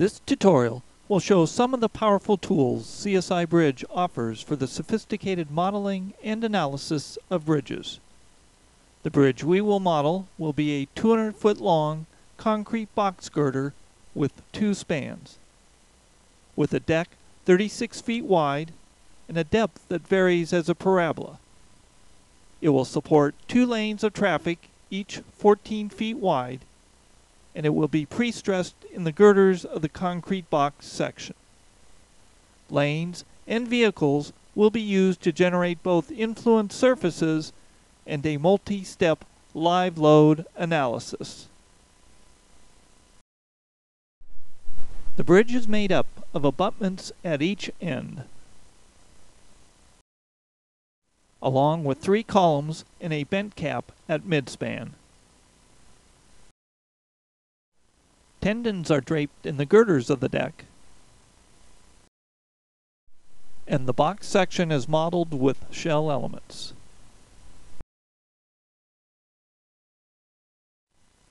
This tutorial will show some of the powerful tools CSiBridge offers for the sophisticated modeling and analysis of bridges. The bridge we will model will be a 200-foot long concrete box girder with 2 spans, with a deck 36 feet wide and a depth that varies as a parabola. It will support 2 lanes of traffic, each 14 feet wide, and it will be pre-stressed in the girders of the concrete box section. Lanes and vehicles will be used to generate both influence surfaces and a multi-step live load analysis. The bridge is made up of abutments at each end, along with 3 columns and a bent cap at midspan. Tendons are draped in the girders of the deck, and the box section is modeled with shell elements.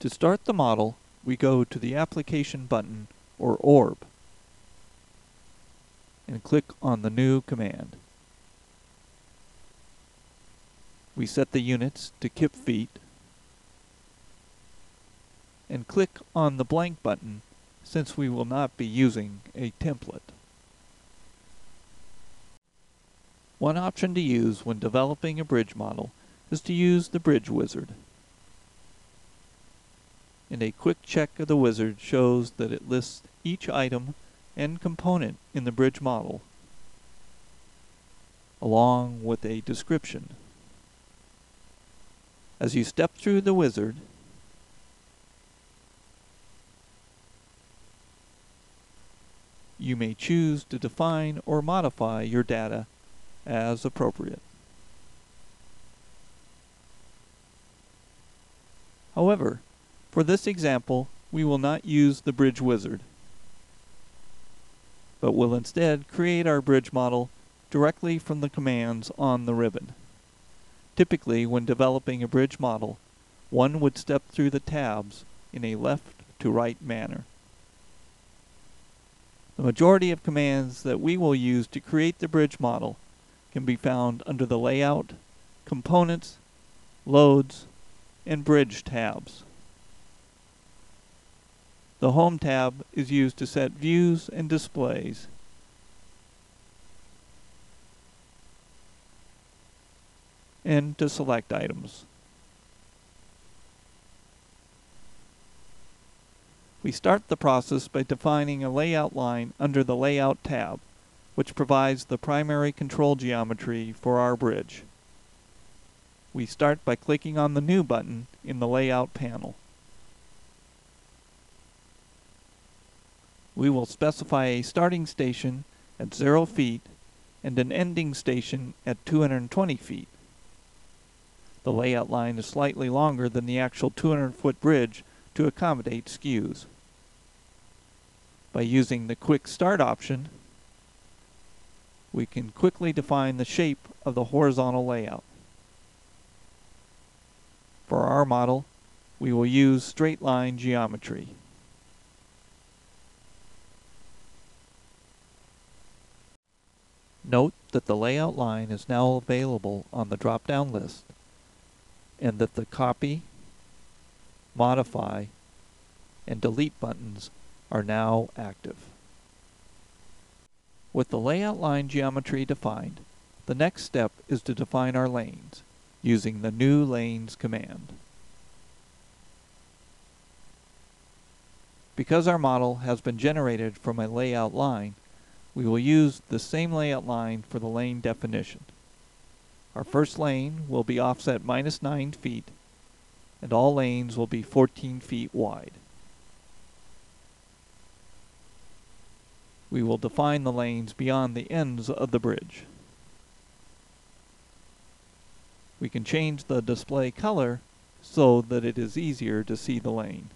To start the model, we go to the Application button, or orb, and click on the New command. We set the units to kip feet, and click on the blank button since we will not be using a template. One option to use when developing a bridge model is to use the Bridge Wizard. And a quick check of the wizard shows that it lists each item and component in the bridge model, along with a description. As you step through the wizard, you may choose to define or modify your data as appropriate. However, for this example, we will not use the Bridge Wizard, but will instead create our bridge model directly from the commands on the ribbon. Typically, when developing a bridge model, one would step through the tabs in a left-to-right manner. The majority of commands that we will use to create the bridge model can be found under the Layout, Components, Loads, and Bridge tabs. The Home tab is used to set views and displays. And to select items. We start the process by defining a layout line under the Layout tab, which provides the primary control geometry for our bridge. We start by clicking on the New button in the Layout panel. We will specify a starting station at 0 feet and an ending station at 220 feet. The layout line is slightly longer than the actual 200-foot bridge to accommodate skews. By using the Quick Start option, we can quickly define the shape of the horizontal layout. For our model, we will use straight line geometry. Note that the layout line is now available on the drop-down list, and that the Copy, Modify, and Delete buttons are now active. With the layout line geometry defined, the next step is to define our lanes using the New Lanes command. Because our model has been generated from a layout line, we will use the same layout line for the lane definition. Our first lane will be offset -9 feet, and all lanes will be 14 feet wide. We will define the lanes beyond the ends of the bridge. We can change the display color so that it is easier to see the lane.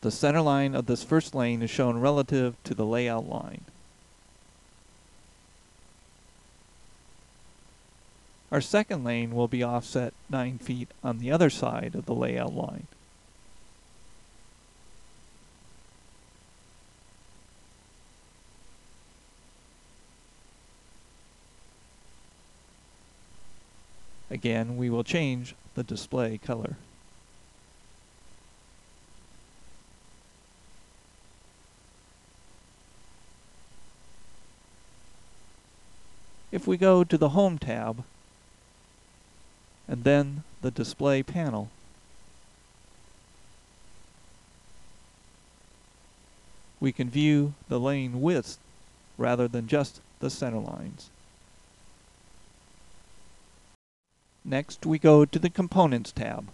The center line of this first lane is shown relative to the layout line. Our second lane will be offset 9 feet on the other side of the layout line. Again, we will change the display color. If we go to the Home tab, and then the Display panel, we can view the lane width rather than just the center lines. Next, we go to the Components tab.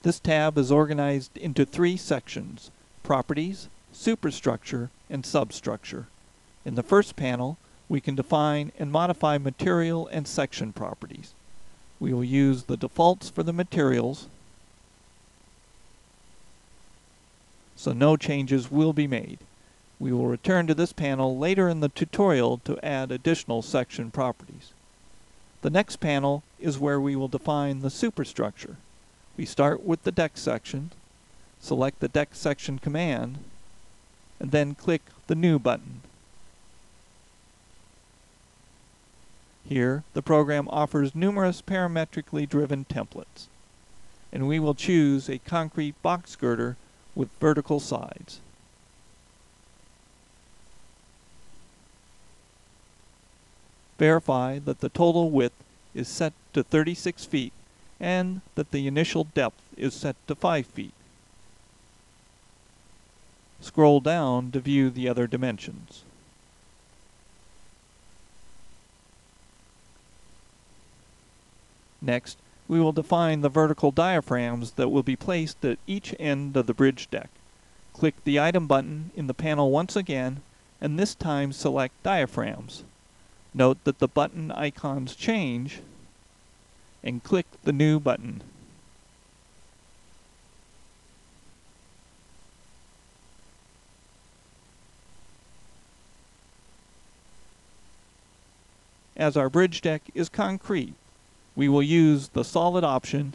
This tab is organized into 3 sections: Properties, Superstructure, and Substructure. In the first panel, we can define and modify material and section properties. We will use the defaults for the materials, so no changes will be made. We will return to this panel later in the tutorial to add additional section properties. The next panel is where we will define the superstructure. We start with the deck section, select the deck section command, and then click the New button. Here, the program offers numerous parametrically driven templates, and we will choose a concrete box girder with vertical sides. Verify that the total width is set to 36 feet and that the initial depth is set to 5 feet. Scroll down to view the other dimensions. Next, we will define the vertical diaphragms that will be placed at each end of the bridge deck. Click the Item button in the panel once again, and this time select Diaphragms. Note that the button icons change, and click the New button. As our bridge deck is concrete, we will use the solid option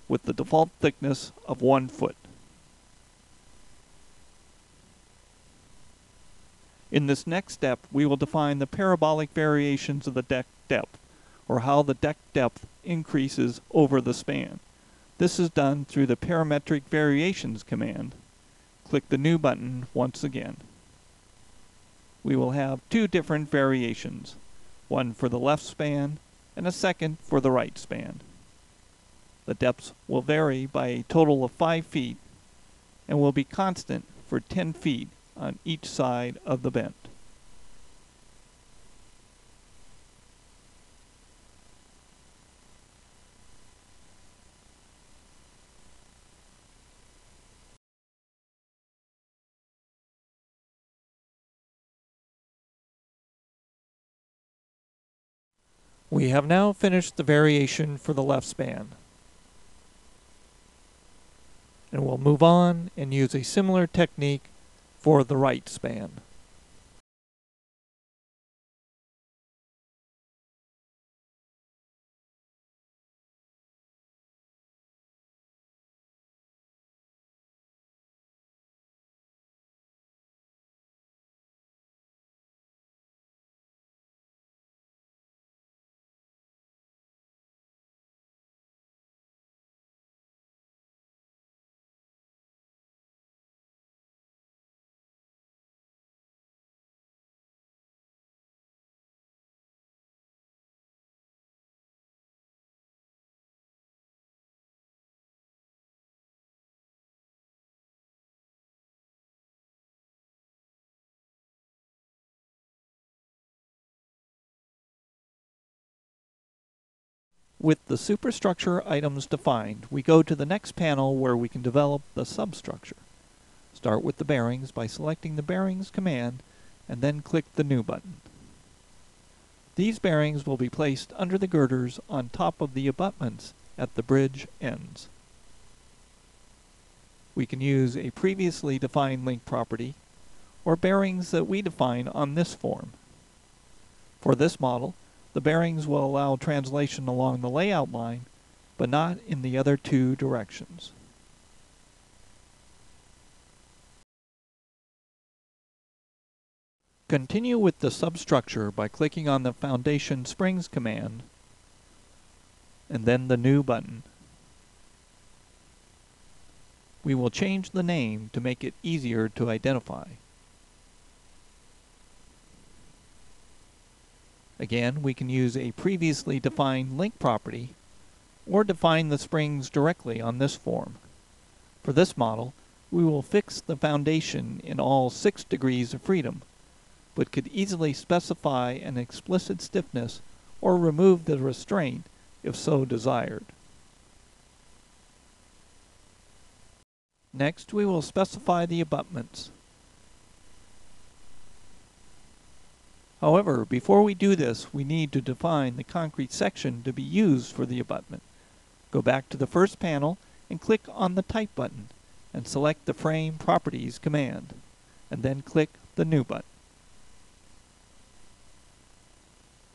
with the default thickness of 1 foot. In this next step, we will define the parabolic variations of the deck depth, or how the deck depth increases over the span. This is done through the Parametric Variations command. Click the New button once again. We will have 2 different variations, one for the left span and a second for the right span. The depths will vary by a total of 5 feet and will be constant for 10 feet on each side of the bent. We have now finished the variation for the left span, and we'll move on and use a similar technique for the right span. With the superstructure items defined, we go to the next panel where we can develop the substructure. Start with the bearings by selecting the Bearings command and then click the New button. These bearings will be placed under the girders on top of the abutments at the bridge ends. We can use a previously defined link property or bearings that we define on this form. For this model, the bearings will allow translation along the layout line, but not in the other 2 directions. Continue with the substructure by clicking on the Foundation Springs command, and then the New button. We will change the name to make it easier to identify. Again, we can use a previously defined link property or define the springs directly on this form. For this model, we will fix the foundation in all 6 degrees of freedom, but could easily specify an explicit stiffness or remove the restraint if so desired. Next, we will specify the abutments. However, before we do this, we need to define the concrete section to be used for the abutment. Go back to the first panel and click on the Type button and select the Frame Properties command, and then click the New button.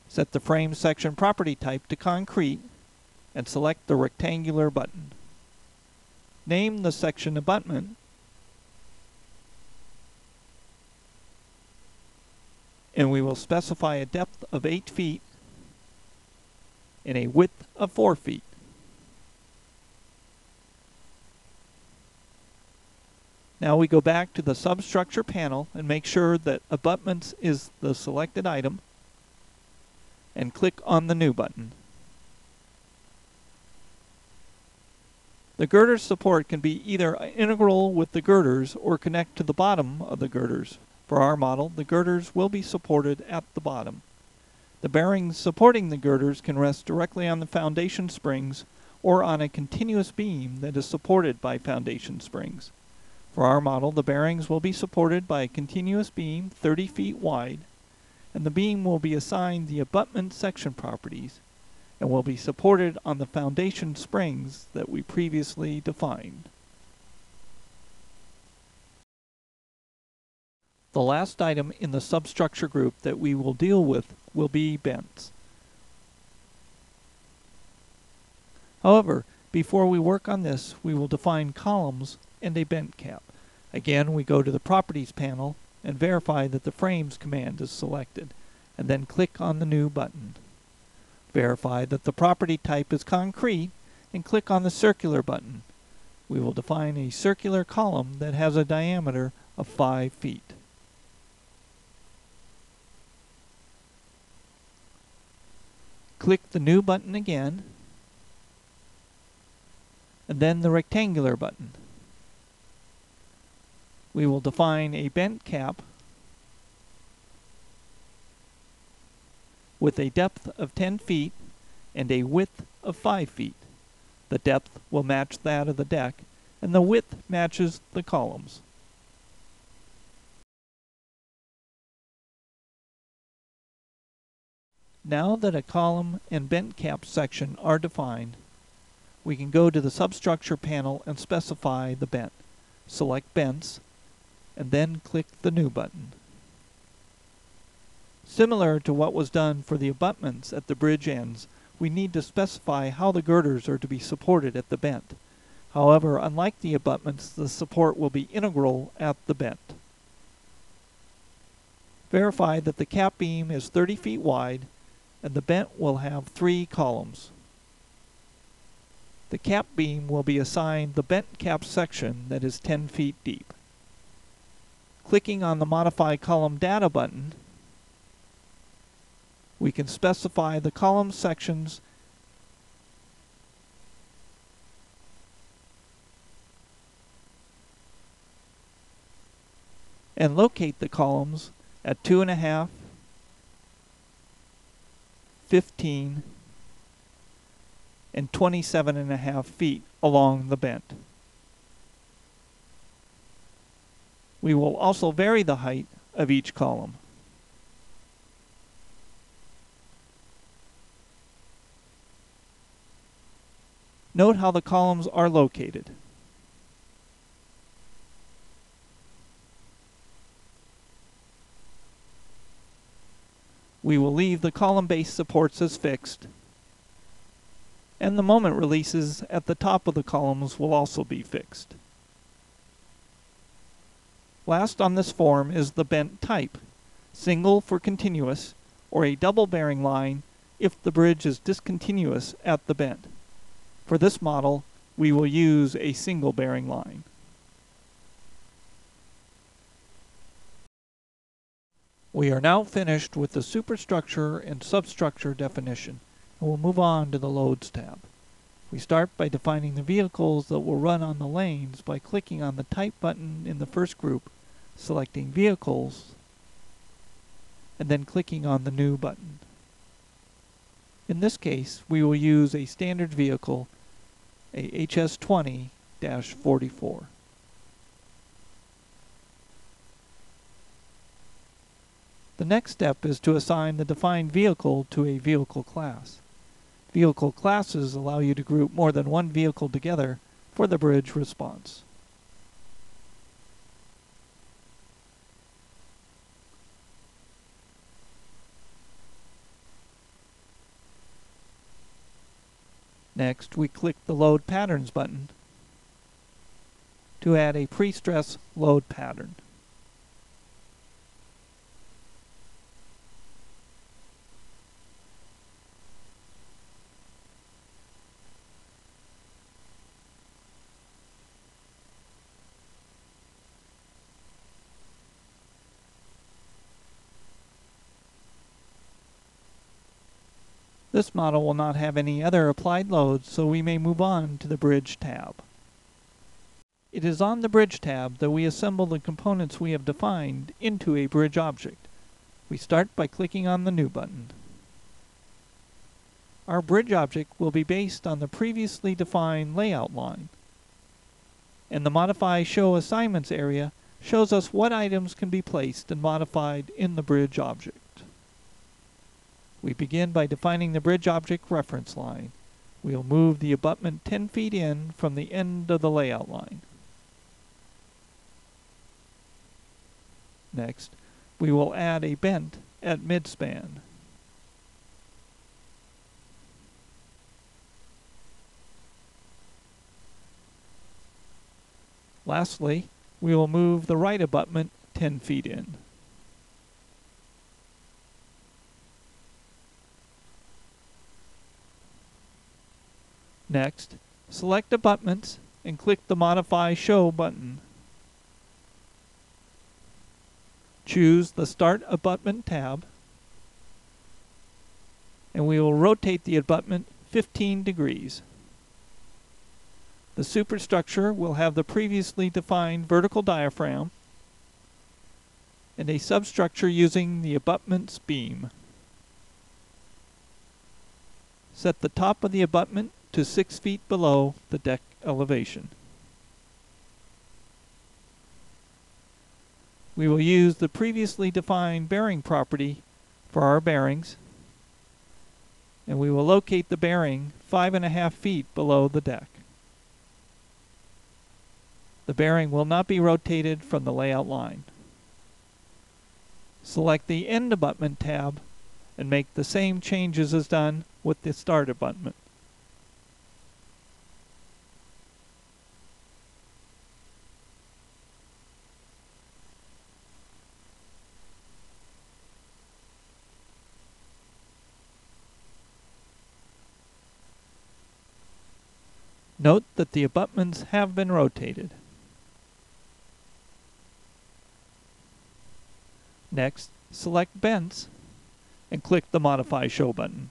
Set the frame section property type to concrete and select the rectangular button. Name the section abutment and we will specify a depth of 8 feet and a width of 4 feet. Now we go back to the substructure panel and make sure that Abutments is the selected item and click on the New button. The girder support can be either integral with the girders or connect to the bottom of the girders. For our model, the girders will be supported at the bottom. The bearings supporting the girders can rest directly on the foundation springs or on a continuous beam that is supported by foundation springs. For our model, the bearings will be supported by a continuous beam 30 feet wide, and the beam will be assigned the abutment section properties and will be supported on the foundation springs that we previously defined. The last item in the substructure group that we will deal with will be bents. However, before we work on this, we will define columns and a bent cap. Again, we go to the Properties panel and verify that the Frames command is selected, and then click on the New button. Verify that the property type is concrete and click on the Circular button. We will define a circular column that has a diameter of 5 feet. Click the New button again, and then the Rectangular button. We will define a bent cap with a depth of 10 feet and a width of 5 feet. The depth will match that of the deck, and the width matches the columns. Now that a column and bent cap section are defined, we can go to the substructure panel and specify the bent. Select Bents, and then click the New button. Similar to what was done for the abutments at the bridge ends, we need to specify how the girders are to be supported at the bent. However, unlike the abutments, the support will be integral at the bent. Verify that the cap beam is 30 feet wide and the bent will have 3 columns. The cap beam will be assigned the bent cap section that is 10 feet deep. Clicking on the Modify Column Data button, we can specify the column sections and locate the columns at 2.5, 15, and 27.5 feet along the bent. We will also vary the height of each column. Note how the columns are located. We will leave the column base supports as fixed, and the moment releases at the top of the columns will also be fixed. Last on this form is the bent type, single for continuous, or a double bearing line if the bridge is discontinuous at the bend. For this model, we will use a single bearing line. We are now finished with the superstructure and substructure definition, and we'll move on to the Loads tab. We start by defining the vehicles that will run on the lanes by clicking on the Type button in the first group, selecting Vehicles, and then clicking on the New button. In this case, we will use a standard vehicle, a HS20-44. The next step is to assign the defined vehicle to a vehicle class. Vehicle classes allow you to group more than one vehicle together for the bridge response. Next, we click the Load Patterns button to add a pre-stress load pattern. This model will not have any other applied loads, so we may move on to the Bridge tab. It is on the Bridge tab that we assemble the components we have defined into a bridge object. We start by clicking on the New button. Our bridge object will be based on the previously defined layout line, and the Modify Show Assignments area shows us what items can be placed and modified in the bridge object. We begin by defining the bridge object reference line. We'll move the abutment 10 feet in from the end of the layout line. Next, we will add a bent at midspan. Lastly, we will move the right abutment 10 feet in. Next, select Abutments and click the Modify Show button. Choose the Start Abutment tab, and we will rotate the abutment 15 degrees. The superstructure will have the previously defined vertical diaphragm and a substructure using the abutment's beam. Set the top of the abutment to 6 feet below the deck elevation. We will use the previously defined bearing property for our bearings, and we will locate the bearing 5.5 feet below the deck. The bearing will not be rotated from the layout line. Select the End Abutment tab and make the same changes as done with the Start Abutment. Note that the abutments have been rotated. Next, select Bents and click the Modify Show button.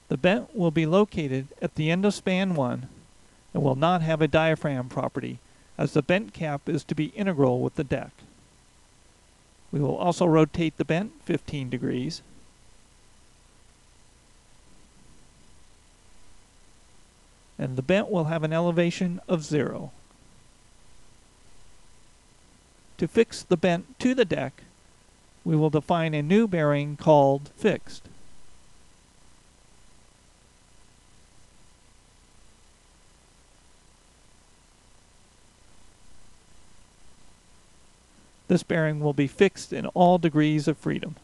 The bent will be located at the end of span 1 and will not have a diaphragm property, as the bent cap is to be integral with the deck. We will also rotate the bent 15 degrees. And the bent will have an elevation of 0. To fix the bent to the deck, we will define a new bearing called Fixed. This bearing will be fixed in all degrees of freedom.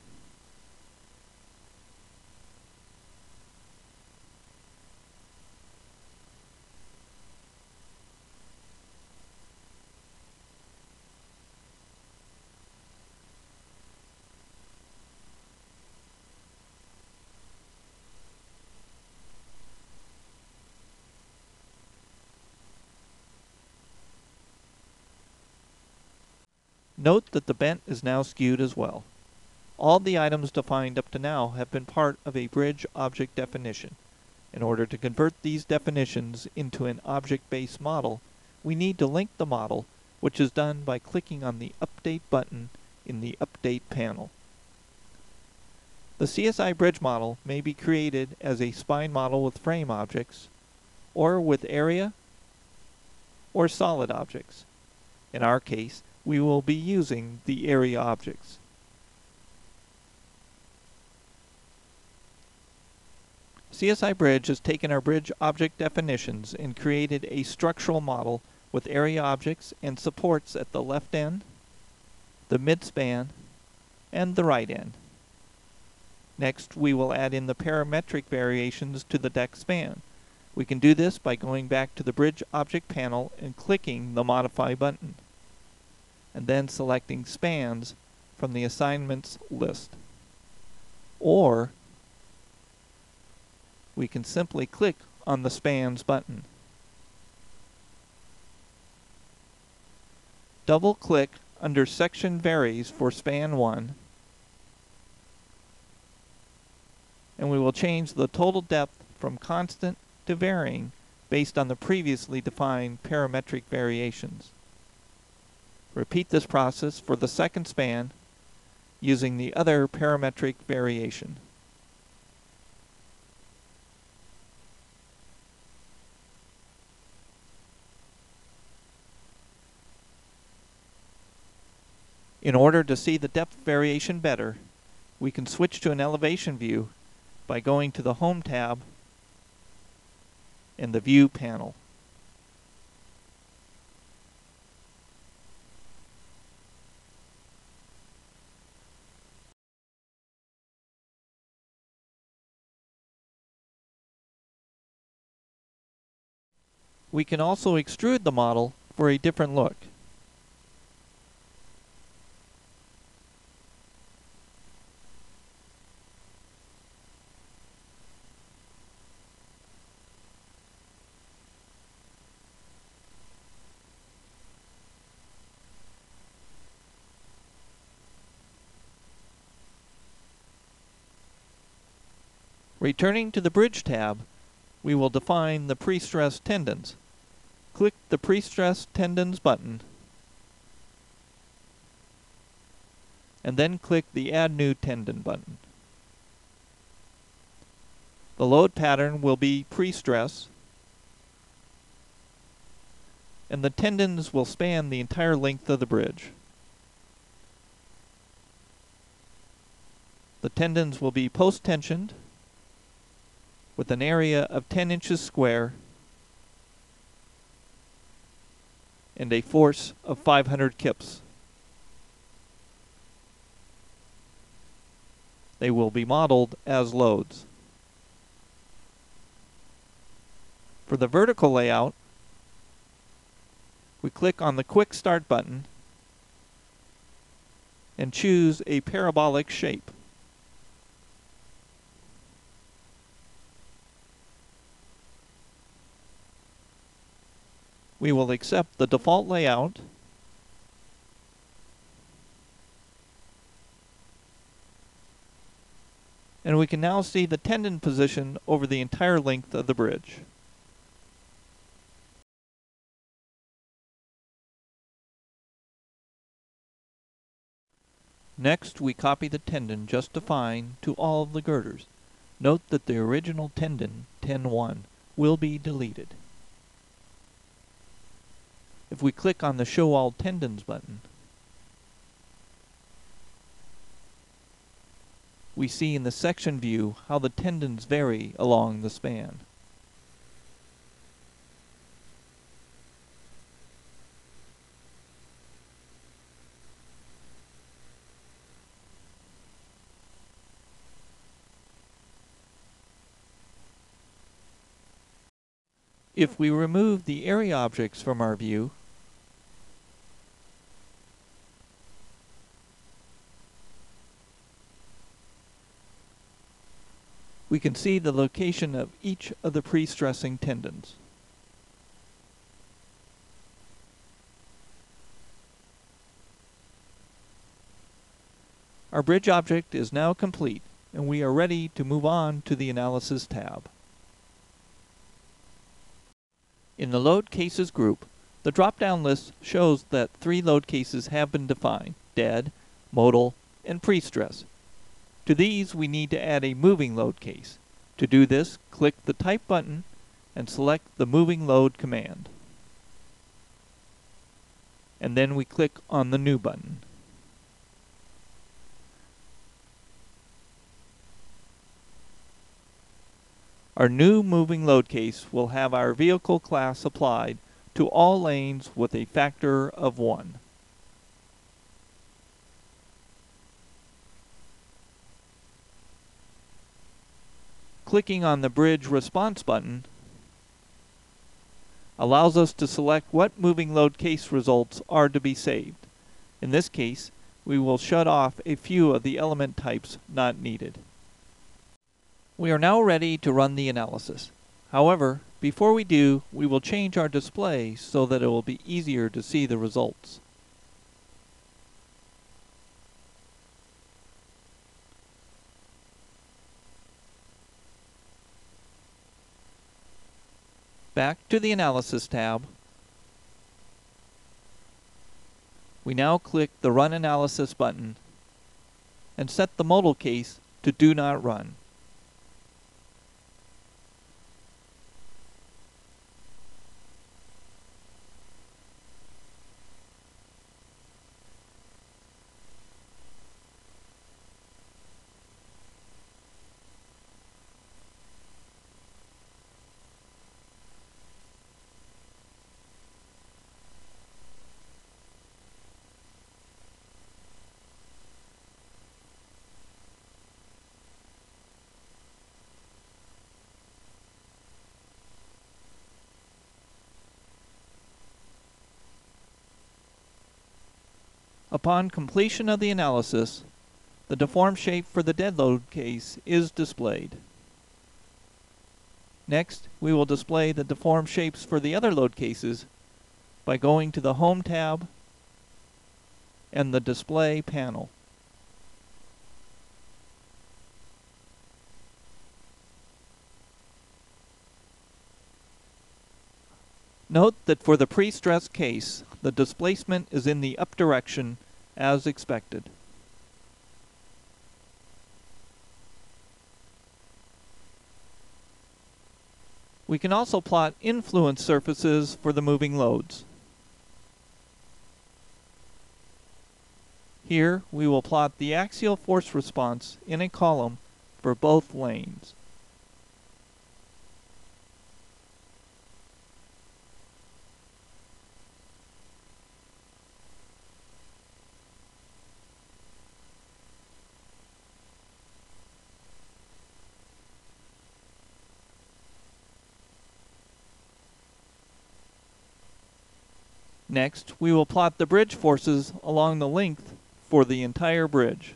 Note that the bent is now skewed as well. All the items defined up to now have been part of a bridge object definition. In order to convert these definitions into an object-based model, we need to link the model, which is done by clicking on the Update button in the Update panel. The CSiBridge model may be created as a spine model with frame objects, or with area or solid objects. In our case, we will be using the area objects. CSiBridge has taken our bridge object definitions and created a structural model with area objects and supports at the left end, the midspan, and the right end. Next, we will add in the parametric variations to the deck span. We can do this by going back to the bridge object panel and clicking the Modify button, and then selecting spans from the assignments list. Or we can simply click on the spans button. Double-click under Section Varies for span 1, and we will change the total depth from constant to varying based on the previously defined parametric variations. Repeat this process for the second span using the other parametric variation. In order to see the depth variation better, we can switch to an elevation view by going to the Home tab in the View panel. We can also extrude the model for a different look. Returning to the Bridge tab, we will define the prestressed tendons. Click the Prestressed Tendons button, and then click the Add New Tendon button. The load pattern will be prestress, and the tendons will span the entire length of the bridge. The tendons will be post-tensioned with an area of 10 inches square and a force of 500 kips. They will be modeled as loads. For the vertical layout, we click on the Quick Start button and choose a parabolic shape. We will accept the default layout and we can now see the tendon position over the entire length of the bridge. Next, we copy the tendon just defined to all of the girders. Note that the original tendon, 10.1, will be deleted. If we click on the Show All Tendons button, we see in the section view how the tendons vary along the span. If we remove the area objects from our view, we can see the location of each of the pre-stressing tendons. Our bridge object is now complete, and we are ready to move on to the Analysis tab. In the Load Cases group, the drop-down list shows that 3 load cases have been defined: dead, modal, and prestressed. To these, we need to add a moving load case. To do this, click the Type button and select the Moving Load command. And then we click on the New button. Our new moving load case will have our vehicle class applied to all lanes with a factor of 1. Clicking on the Bridge Response button allows us to select what moving load case results are to be saved. In this case, we will shut off a few of the element types not needed. We are now ready to run the analysis. However, before we do, we will change our display so that it will be easier to see the results. Back to the Analysis tab. We now click the Run Analysis button and set the modal case to Do Not Run. Upon completion of the analysis, the deformed shape for the dead load case is displayed. Next, we will display the deformed shapes for the other load cases by going to the Home tab and the Display panel. Note that for the pre-stressed case, the displacement is in the up direction as expected. We can also plot influence surfaces for the moving loads. Here, we will plot the axial force response in a column for both lanes. Next, we will plot the bridge forces along the length for the entire bridge.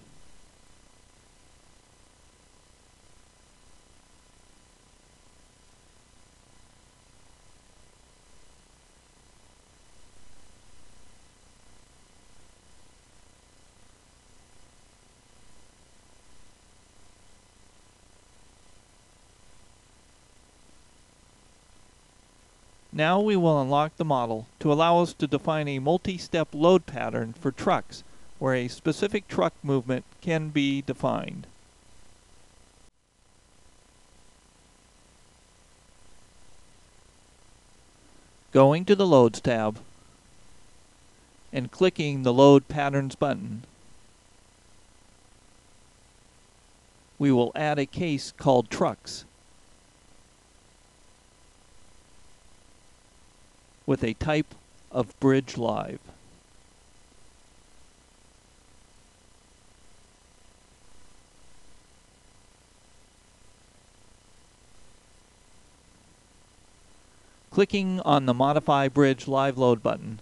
Now we will unlock the model to allow us to define a multi-step load pattern for trucks, where a specific truck movement can be defined. Going to the Loads tab and clicking the Load Patterns button, we will add a case called Trucks with a type of Bridge Live. Clicking on the Modify Bridge Live Load button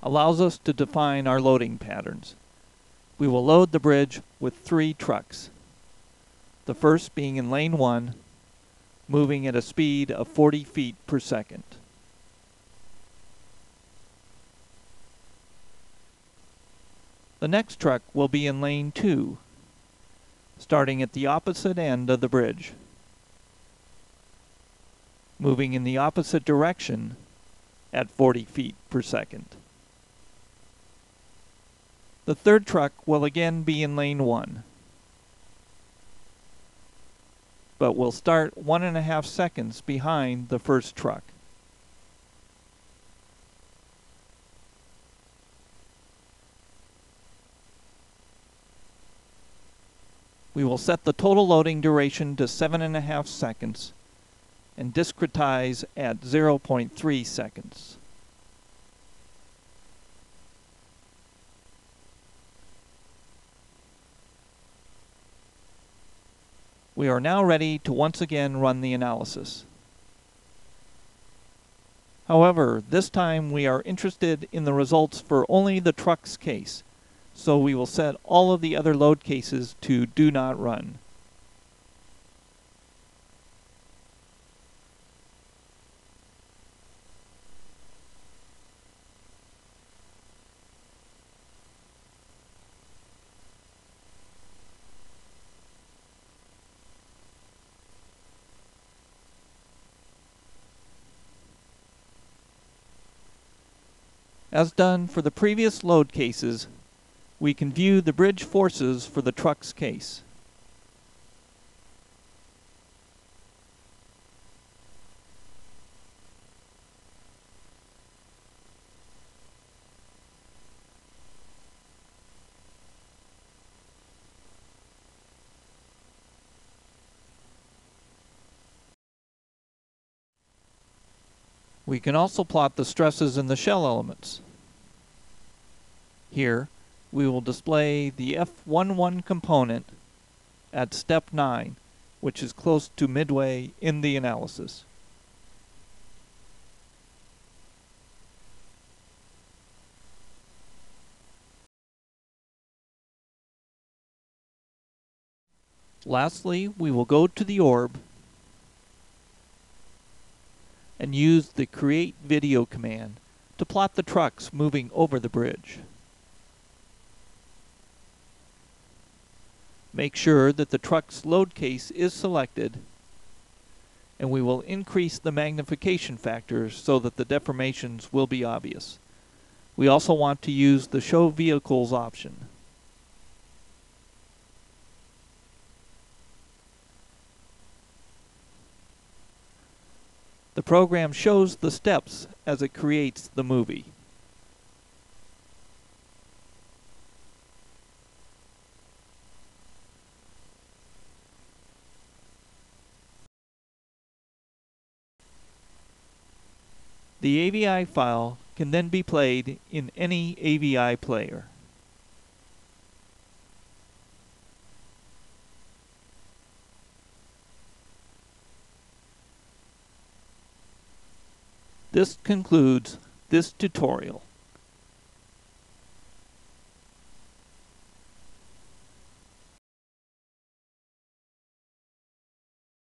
allows us to define our loading patterns. We will load the bridge with 3 trucks, the first being in lane 1, moving at a speed of 40 feet per second. The next truck will be in lane 2, starting at the opposite end of the bridge, moving in the opposite direction at 40 feet per second. The third truck will again be in lane 1, but will start 1.5 seconds behind the first truck. We will set the total loading duration to 7.5 seconds and discretize at 0.3 seconds. We are now ready to once again run the analysis. However, this time we are interested in the results for only the truck's case, so we will set all of the other load cases to do not run. As done for the previous load cases, we can view the bridge forces for the truck's case. We can also plot the stresses in the shell elements. Here, we will display the F11 component at step 9, which is close to midway in the analysis. Lastly, we will go to the orb and use the Create Video command to plot the trucks moving over the bridge. Make sure that the truck's load case is selected, and we will increase the magnification factor so that the deformations will be obvious. We also want to use the Show Vehicles option. The program shows the steps as it creates the movie. The AVI file can then be played in any AVI player. This concludes this tutorial.